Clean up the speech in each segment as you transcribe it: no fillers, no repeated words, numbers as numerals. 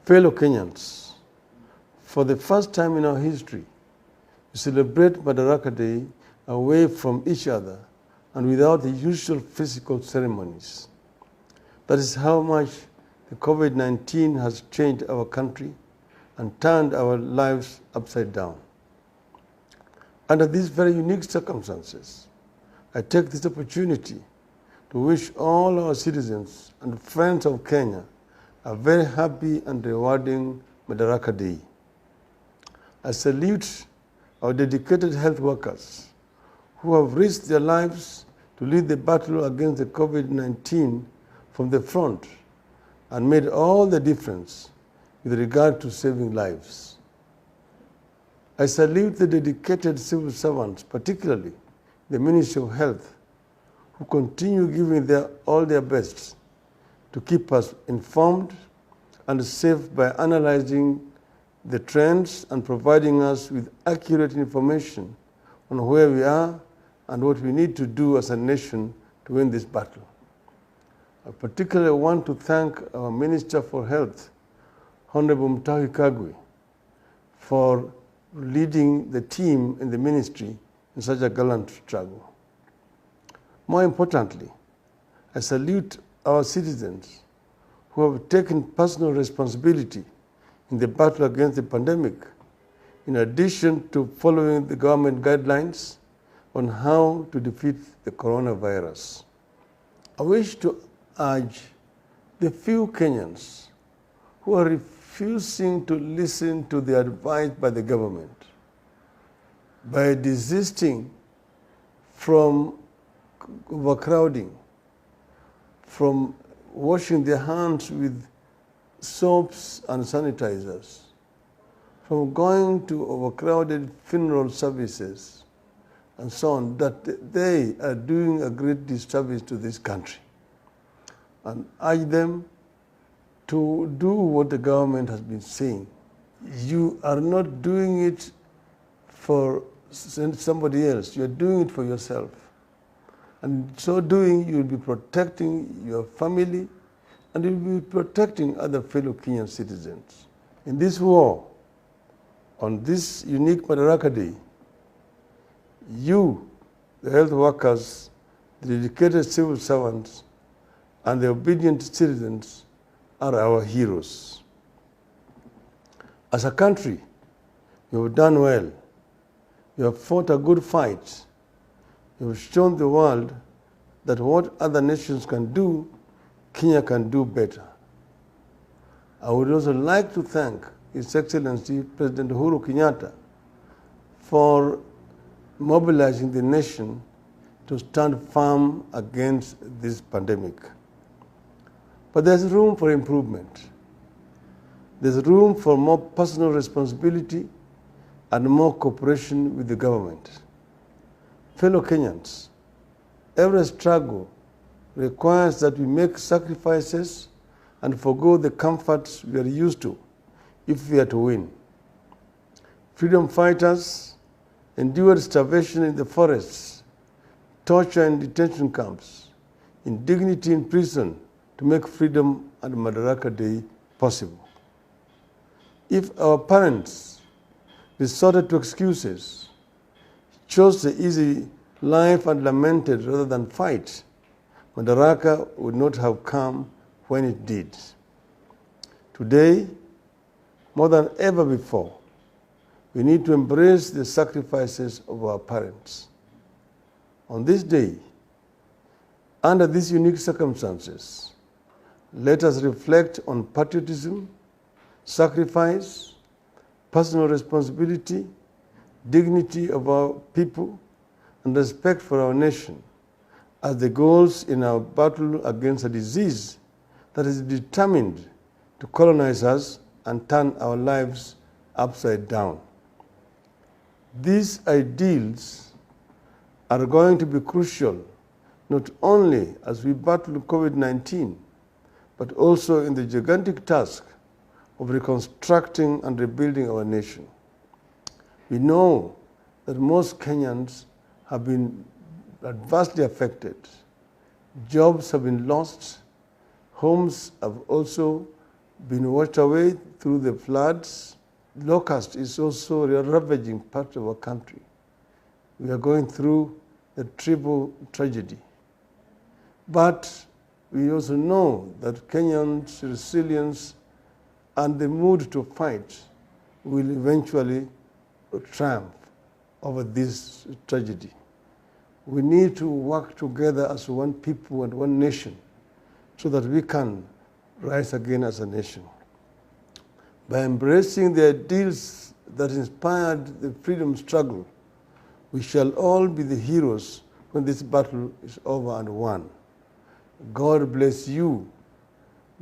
Fellow Kenyans, for the first time in our history, we celebrate Madaraka Day away from each other and without the usual physical ceremonies. That is how much the COVID-19 has changed our country and turned our lives upside down. Under these very unique circumstances, I take this opportunity to wish all our citizens and friends of Kenya a very happy and rewarding Madaraka Day. I salute our dedicated health workers who have risked their lives to lead the battle against the COVID-19 from the front and made all the difference with regard to saving lives. I salute the dedicated civil servants, particularly the Ministry of Health, who continue giving all their best to keep us informed and safe by analyzing the trends and providing us with accurate information on where we are and what we need to do as a nation to win this battle. I particularly want to thank our Minister for Health, Honorable Mutahi Kagwe, for leading the team in the ministry in such a gallant struggle. More importantly, I salute our citizens who have taken personal responsibility in the battle against the pandemic, in addition to following the government guidelines on how to defeat the coronavirus. I wish to urge the few Kenyans who are refusing to listen to the advice by the government by desisting from overcrowding, from washing their hands with soaps and sanitizers, from going to overcrowded funeral services, and so on, that they are doing a great disservice to this country. And urge them to do what the government has been saying. You are not doing it for somebody else, you're doing it for yourself. And so doing, you'll be protecting your family and you'll be protecting other fellow Kenyan citizens. In this war, on this unique Madaraka Day, you, the health workers, the dedicated civil servants, and the obedient citizens are our heroes. As a country, you have done well. You have fought a good fight. You have shown the world that what other nations can do, Kenya can do better. I would also like to thank His Excellency President Uhuru Kenyatta for mobilizing the nation to stand firm against this pandemic. But there's room for improvement. There's room for more personal responsibility and more cooperation with the government. Fellow Kenyans, every struggle requires that we make sacrifices and forgo the comforts we are used to if we are to win. Freedom fighters endured starvation in the forests, torture in detention camps, indignity in prison to make freedom and Madaraka Day possible. If our parents resorted to excuses, chose the easy life and lamented rather than fight, Madaraka would not have come when it did. Today, more than ever before, we need to embrace the sacrifices of our parents. On this day, under these unique circumstances, let us reflect on patriotism, sacrifice, personal responsibility, dignity of our people, and respect for our nation as the goals in our battle against a disease that is determined to colonize us and turn our lives upside down. These ideals are going to be crucial not only as we battle COVID-19, but also in the gigantic task of reconstructing and rebuilding our nation. We know that most Kenyans have been adversely affected. Jobs have been lost. Homes have also been washed away through the floods. Locust is also ravaging part of our country. We are going through a triple tragedy. But we also know that Kenyans' resilience and the mood to fight will eventually triumph over this tragedy. We need to work together as one people and one nation so that we can rise again as a nation. By embracing the ideals that inspired the freedom struggle, we shall all be the heroes when this battle is over and won. God bless you.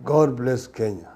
God bless Kenya.